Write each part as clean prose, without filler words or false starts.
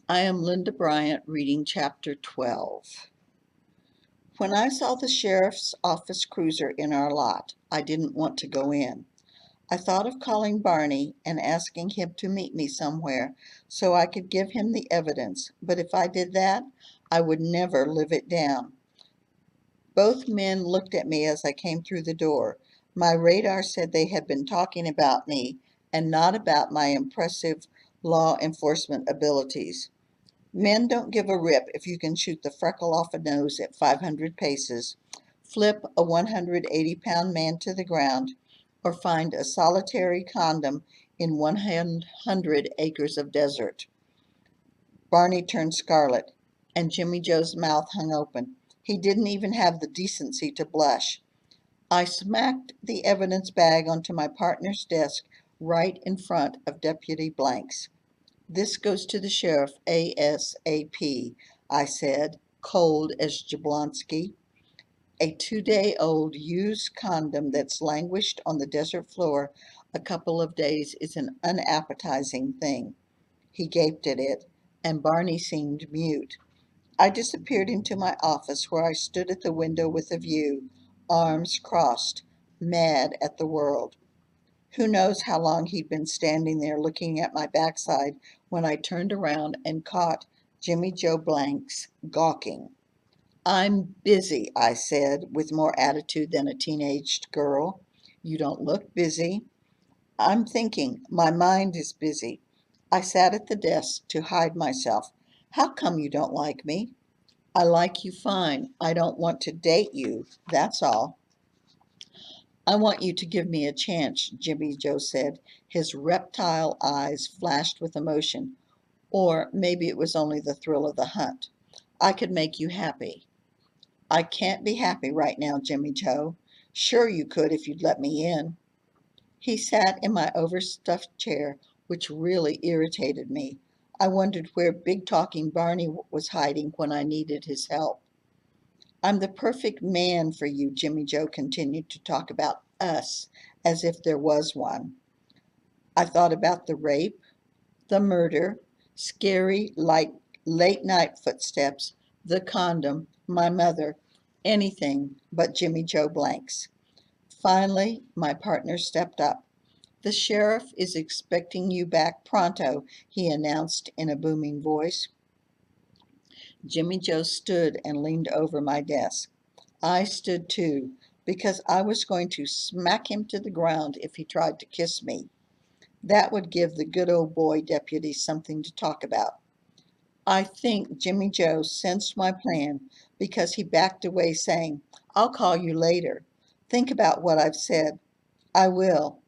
I am Linda Bryant reading Chapter 12. When I saw the sheriff's office cruiser in our lot, I didn't want to go in. I thought of calling Barney and asking him to meet me somewhere so I could give him the evidence, but if I did that, I would never live it down. Both men looked at me as I came through the door. My radar said they had been talking about me and not about my impressive law enforcement abilities. Men don't give a rip if you can shoot the freckle off a nose at 500 paces, flip a 180-pound man to the ground, or find a solitary condom in 100 acres of desert. Barney turned scarlet, and Jimmy Joe's mouth hung open. He didn't even have the decency to blush. I smacked the evidence bag onto my partner's desk right in front of Deputy Blanks. "This goes to the sheriff ASAP," I said, cold as Jablonski. "A 2-day-old used condom that's languished on the desert floor a couple of days is an unappetizing thing." He gaped at it, and Barney seemed mute. I disappeared into my office where I stood at the window with a view, arms crossed, mad at the world. Who knows how long he'd been standing there looking at my backside when I turned around and caught Jimmy Joe Blanks gawking. "I'm busy," I said, with more attitude than a teenaged girl. "You don't look busy." "I'm thinking. My mind is busy." I sat at the desk to hide myself. "How come you don't like me?" "I like you fine. I don't want to date you, that's all." "I want you to give me a chance," Jimmy Joe said. His reptile eyes flashed with emotion. "Or maybe it was only the thrill of the hunt. I could make you happy." "I can't be happy right now, Jimmy Joe." "Sure you could if you'd let me in." He sat in my overstuffed chair, which really irritated me. I wondered where big talking Barney was hiding when I needed his help. "I'm the perfect man for you," Jimmy Joe continued to talk about us as if there was one. I thought about the rape, the murder, scary late night footsteps, the condom, my mother, anything but Jimmy Joe Blanks. Finally, my partner stepped up. "The sheriff is expecting you back pronto," he announced in a booming voice. Jimmy Joe stood and leaned over my desk. I stood too, because I was going to smack him to the ground if he tried to kiss me. That would give the good old boy deputy something to talk about. I think Jimmy Joe sensed my plan because he backed away, saying, "I'll call you later. Think about what I've said." "I will."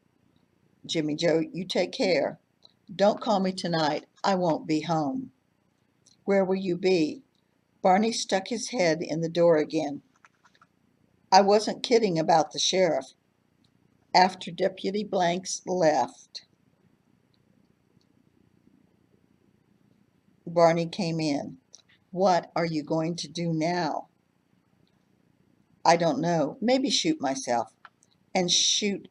"Jimmy Joe, you take care. Don't call me tonight. I won't be home." "Where will you be?" Barney stuck his head in the door again. I wasn't kidding about the sheriff. After Deputy Blanks left, Barney came in. "What are you going to do now?" "I don't know. Maybe shoot myself." "And shoot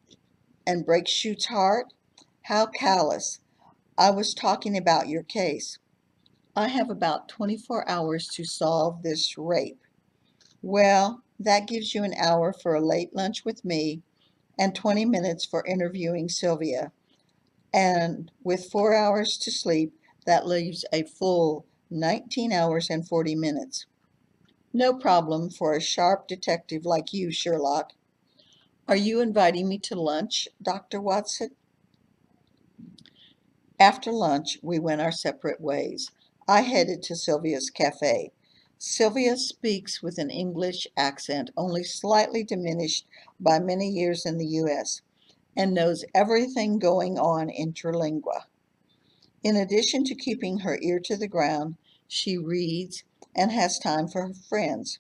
and break Shoot's heart?" How callous. "I was talking about your case." "I have about 24 hours to solve this rape." "Well, that gives you an hour for a late lunch with me and 20 minutes for interviewing Sylvia. And with 4 hours to sleep, that leaves a full 19 hours and 40 minutes. No problem for a sharp detective like you, Sherlock. Are you inviting me to lunch, Dr. Watson?" After lunch, we went our separate ways. I headed to Sylvia's cafe. Sylvia speaks with an English accent only slightly diminished by many years in the U.S. and knows everything going on interlingua. In addition to keeping her ear to the ground, she reads and has time for her friends.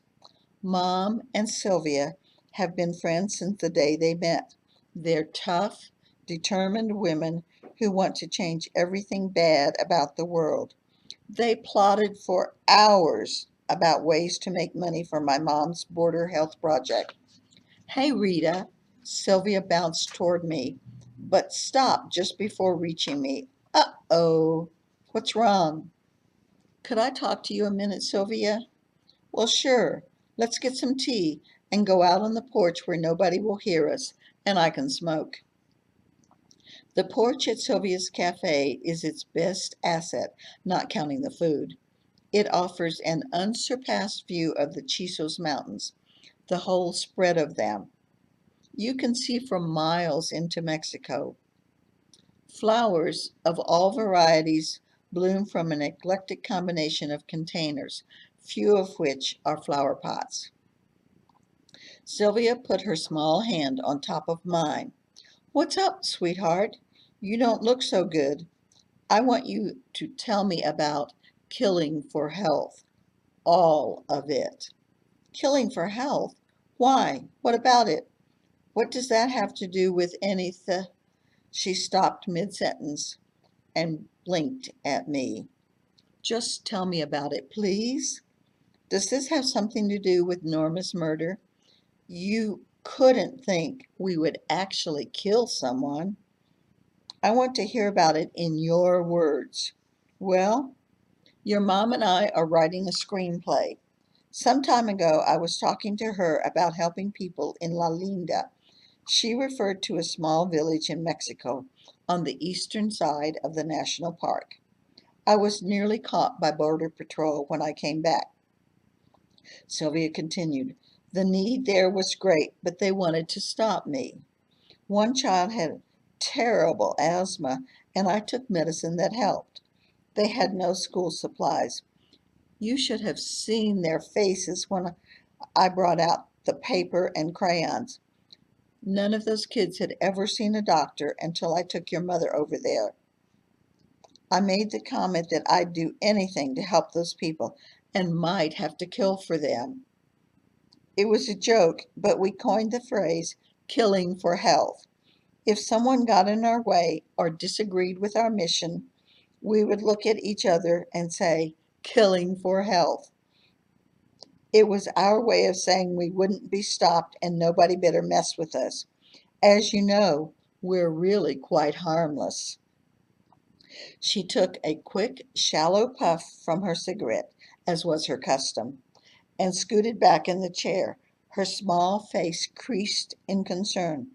Mom and Sylvia have been friends since the day they met. They're tough, determined women who want to change everything bad about the world. They plotted for hours about ways to make money for my mom's border health project. "Hey, Rita." Sylvia bounced toward me, but stopped just before reaching me. "Uh-oh." "What's wrong?" Could I talk to you a minute, Sylvia? Well, sure. Let's get some tea and go out on the porch where nobody will hear us and I can smoke. The porch at Sylvia's Cafe is its best asset, not counting the food. It offers an unsurpassed view of the Chisos Mountains, the whole spread of them. You can see for miles into Mexico. Flowers of all varieties bloom from an eclectic combination of containers, few of which are flower pots. Sylvia put her small hand on top of mine. What's up, sweetheart? You don't look so good. I want you to tell me about killing for health. All of it. Killing for health? Why? What about it? What does that have to do with anything? She stopped mid-sentence and blinked at me. Just tell me about it, please. Does this have something to do with Norma's murder? You couldn't think we would actually kill someone. I want to hear about it in your words. Well, your mom and I are writing a screenplay. Some time ago, I was talking to her about helping people in La Linda. She referred to a small village in Mexico on the eastern side of the national park. I was nearly caught by Border Patrol when I came back. Sylvia continued, the need there was great, but they wanted to stop me. One child had terrible asthma, and I took medicine that helped. They had no school supplies. You should have seen their faces when I brought out the paper and crayons. None of those kids had ever seen a doctor until I took your mother over there. I made the comment that I'd do anything to help those people and might have to kill for them. It was a joke, but we coined the phrase killing for health. If someone got in our way or disagreed with our mission, we would look at each other and say, killing for health. It was our way of saying we wouldn't be stopped and nobody better mess with us. As you know, we're really quite harmless. She took a quick, shallow puff from her cigarette, as was her custom, and scooted back in the chair, her small face creased in concern.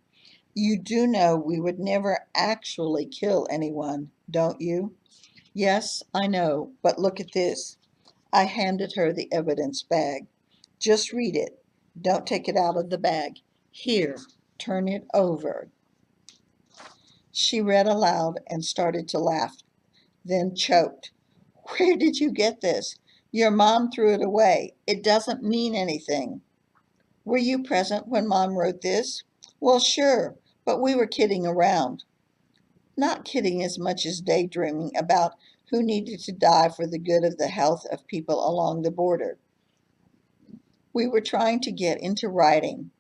You do know we would never actually kill anyone, don't you? Yes, I know, but look at this. I handed her the evidence bag. Just read it. Don't take it out of the bag. Here, turn it over. She read aloud and started to laugh, then choked. Where did you get this? Your mom threw it away. It doesn't mean anything. Were you present when Mom wrote this? Well, sure, but we were kidding around. Not kidding as much as daydreaming about who needed to die for the good of the health of people along the border. We were trying to get into writing,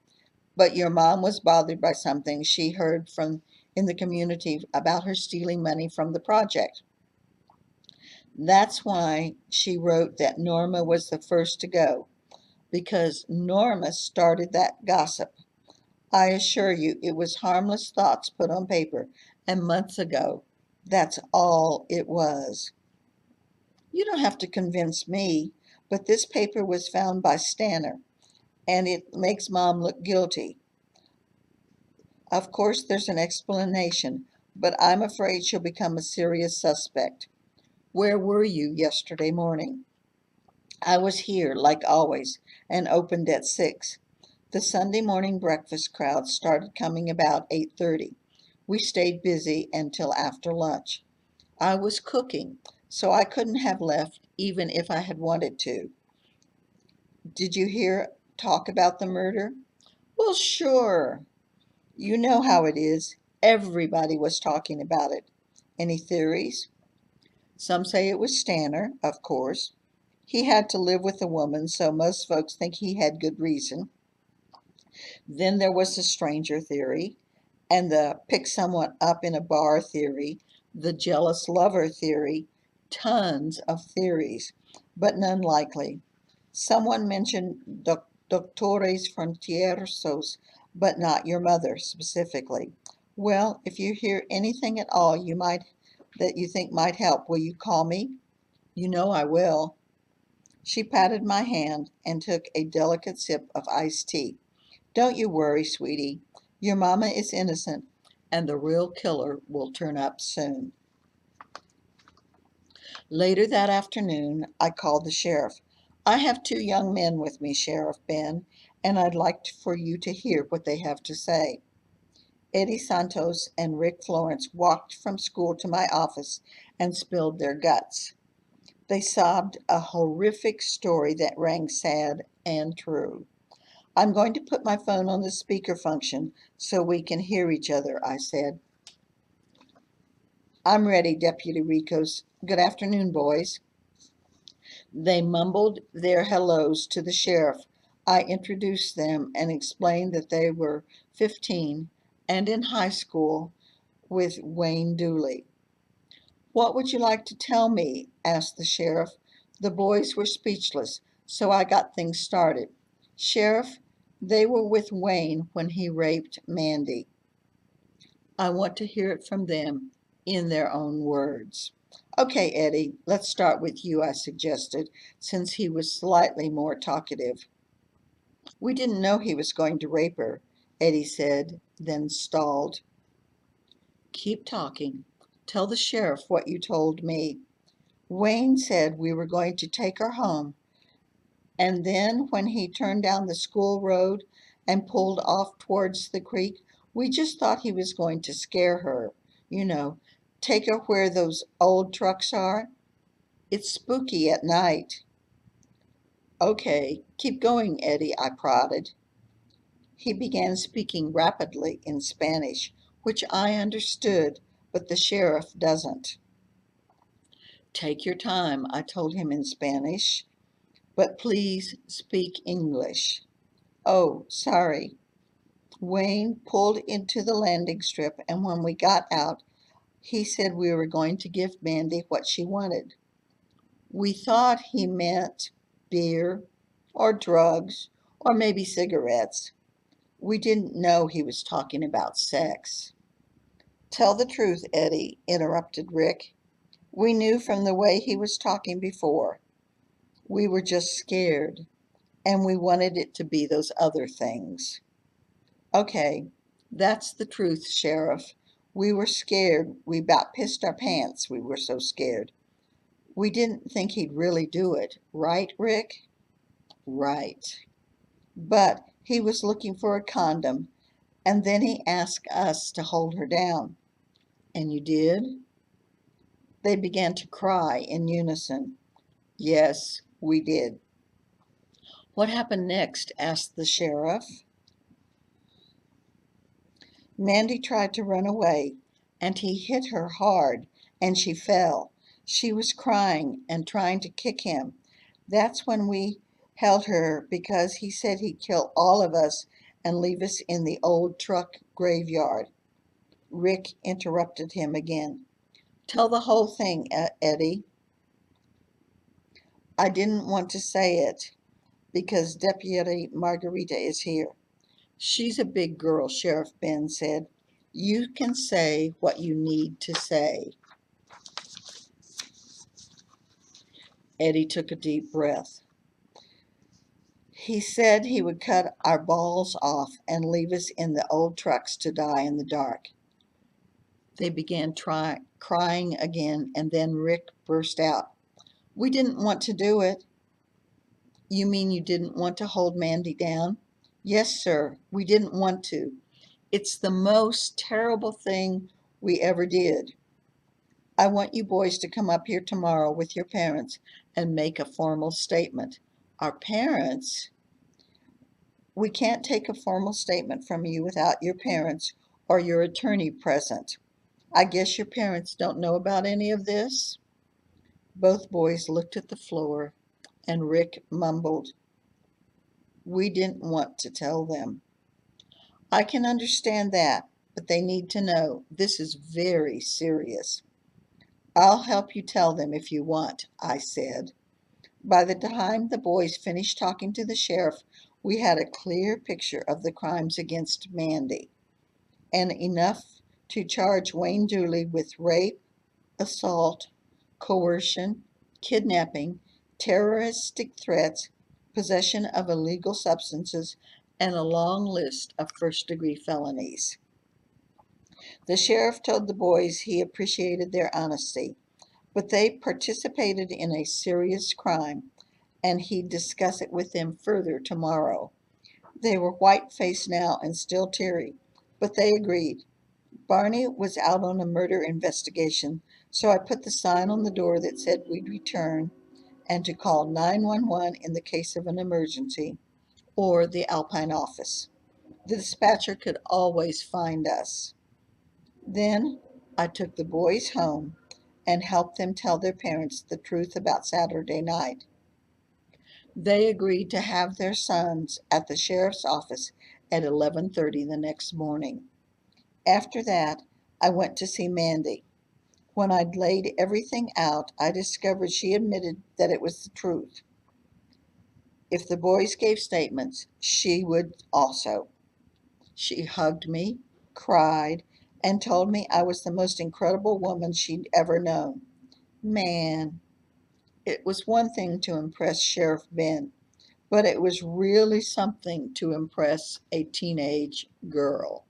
but your mom was bothered by something she heard from in the community about her stealing money from the project. That's why she wrote that Norma was the first to go, because Norma started that gossip. I assure you, it was harmless thoughts put on paper, and months ago. That's all it was. You don't have to convince me, but this paper was found by Stanner, and it makes Mom look guilty. Of course, there's an explanation, but I'm afraid she'll become a serious suspect. Where were you yesterday morning? I was here, like always, and opened at 6. The Sunday morning breakfast crowd started coming about 8:30. We stayed busy until after lunch. I was cooking, so I couldn't have left even if I had wanted to. Did you hear talk about the murder? Well, sure. You know how it is. Everybody was talking about it. Any theories? Some say it was Stanner, of course. He had to live with the woman, so most folks think he had good reason. Then there was the stranger theory, and the pick someone up in a bar theory, the jealous lover theory, tons of theories, but none likely. Someone mentioned Doctores Frontierosos, but not your mother specifically. Well, if you hear anything at all that you think might help, will you call me? You know I will. She patted my hand and took a delicate sip of iced tea. Don't you worry, sweetie. Your mama is innocent, and the real killer will turn up soon. Later that afternoon, I called the sheriff. I have two young men with me, Sheriff Ben, and I'd like for you to hear what they have to say. Eddie Santos and Rick Florence walked from school to my office and spilled their guts. They sobbed a horrific story that rang sad and true. I'm going to put my phone on the speaker function so we can hear each other, I said. I'm ready, Deputy Ricos. Good afternoon, boys. They mumbled their hellos to the sheriff. I introduced them and explained that they were 15 and in high school with Wayne Dooley. What would you like to tell me? Asked the sheriff. The boys were speechless, so I got things started. Sheriff, they were with Wayne when he raped Mandy. I want to hear it from them in their own words. Okay, Eddie, let's start with you, I suggested, since he was slightly more talkative. We didn't know he was going to rape her, Eddie said, then stalled. Keep talking. Tell the sheriff what you told me. Wayne said we were going to take her home, and then when he turned down the school road and pulled off towards the creek, we just thought he was going to scare her. You know, take her where those old trucks are. It's spooky at night. Okay, keep going, Eddie, I prodded. He began speaking rapidly in Spanish, which I understood, but the sheriff doesn't. Take your time, I told him in Spanish, but please speak English. Oh, sorry. Wayne pulled into the landing strip, and when we got out, he said we were going to give Mandy what she wanted. We thought he meant beer or drugs or maybe cigarettes. We didn't know he was talking about sex. Tell the truth, Eddie, interrupted Rick. We knew from the way he was talking before. We were just scared, and we wanted it to be those other things. Okay, that's the truth, Sheriff. We were scared. We about pissed our pants. We were so scared. We didn't think he'd really do it. Right, Rick? Right. But he was looking for a condom, and then he asked us to hold her down. And you did? They began to cry in unison. Yes, we did. What happened next? Asked the sheriff. Mandy tried to run away, and he hit her hard, and she fell. She was crying and trying to kick him. That's when we held her because he said he'd kill all of us and leave us in the old truck graveyard. Rick interrupted him again. Tell the whole thing, Eddie. I didn't want to say it because Deputy Margarita is here. She's a big girl, Sheriff Ben said. You can say what you need to say. Eddie took a deep breath. He said he would cut our balls off and leave us in the old trucks to die in the dark. They began crying again, and then Rick burst out. We didn't want to do it. You mean you didn't want to hold Mandy down? Yes, sir, we didn't want to. It's the most terrible thing we ever did. I want you boys to come up here tomorrow with your parents and make a formal statement. Our parents? We can't take a formal statement from you without your parents or your attorney present. I guess your parents don't know about any of this? Both boys looked at the floor, and Rick mumbled, We didn't want to tell them. I can understand that, but they need to know this is very serious. I'll help you tell them if you want, I said. By the time the boys finished talking to the sheriff, we had a clear picture of the crimes against Mandy, and enough to charge Wayne Dooley with rape, assault, coercion, kidnapping, terroristic threats, possession of illegal substances, and a long list of first-degree felonies. The sheriff told the boys he appreciated their honesty, but they participated in a serious crime, and he'd discuss it with them further tomorrow. They were white-faced now and still teary, but they agreed. Barney was out on a murder investigation, so I put the sign on the door that said we'd return and to call 911 in the case of an emergency, or the Alpine office. The dispatcher could always find us. Then I took the boys home and helped them tell their parents the truth about Saturday night. They agreed to have their sons at the sheriff's office at 11:30 the next morning. After that, I went to see Mandy. When I'd laid everything out, I discovered she admitted that it was the truth. If the boys gave statements, she would also. She hugged me, cried, and told me I was the most incredible woman she'd ever known. Man, it was one thing to impress Sheriff Ben, but it was really something to impress a teenage girl.